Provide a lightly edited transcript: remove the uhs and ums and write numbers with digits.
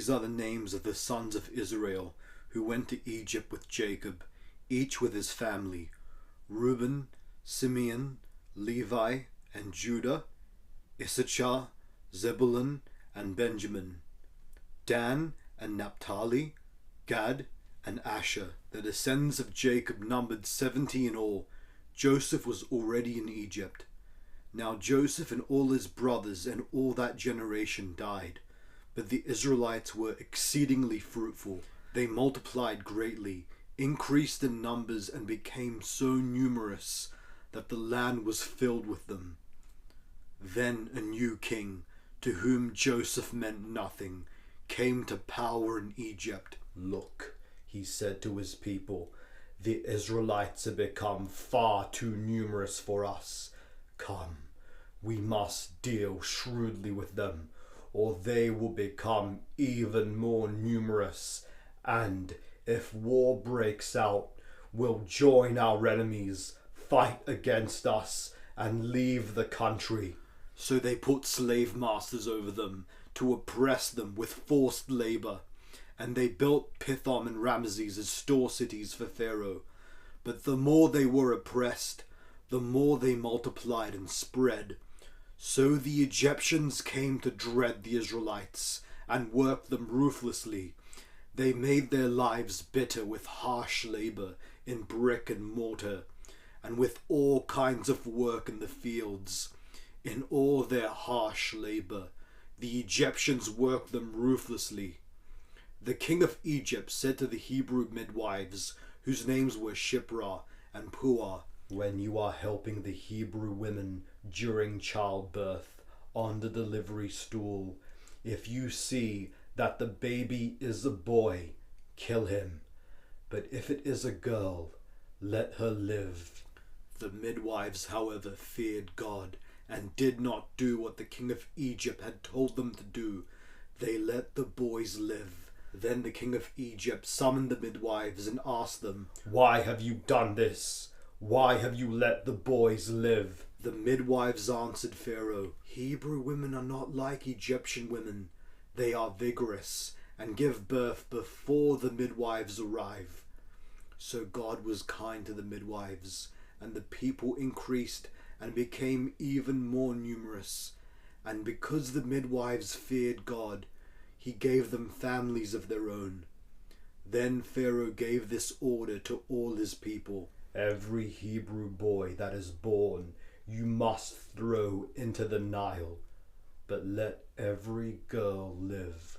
These are the names of the sons of Israel who went to Egypt with Jacob, each with his family: Reuben, Simeon, Levi, and Judah; Issachar, Zebulun, and Benjamin; Dan and Naphtali; Gad and Asher. The descendants of Jacob numbered 70 in all. Joseph was already in Egypt. Now Joseph and all his brothers and all that generation died, but the Israelites were exceedingly fruitful. They multiplied greatly, increased in numbers, and became so numerous that the land was filled with them. Then a new king, to whom Joseph meant nothing, came to power in Egypt. "Look," he said to his people, "the Israelites have become far too numerous for us. Come, we must deal shrewdly with them, or they will become even more numerous, and if war breaks out, will join our enemies, fight against us, and leave the country." So they put slave masters over them to oppress them with forced labor, and they built Pithom and Ramses as store cities for Pharaoh. But the more they were oppressed, the more they multiplied and spread. So the Egyptians came to dread the Israelites and worked them ruthlessly. They made their lives bitter with harsh labor in brick and mortar, and with all kinds of work in the fields. In all their harsh labor, the Egyptians worked them ruthlessly. The king of Egypt said to the Hebrew midwives, whose names were Shiphrah and Puah, "When you are helping the Hebrew women during childbirth on the delivery stool, if you see that the baby is a boy, kill him. But if it is a girl, let her live." The midwives, however, feared God and did not do what the king of Egypt had told them to do. They let the boys live. Then the king of Egypt summoned the midwives and asked them, "Why have you done this? Why have you let the boys live?" The midwives answered Pharaoh, "Hebrew women are not like Egyptian women. They are vigorous and give birth before the midwives arrive." So God was kind to the midwives, and the people increased and became even more numerous. And because the midwives feared God, he gave them families of their own. Then Pharaoh gave this order to all his people: "Every Hebrew boy that is born you must throw into the Nile, but let every girl live."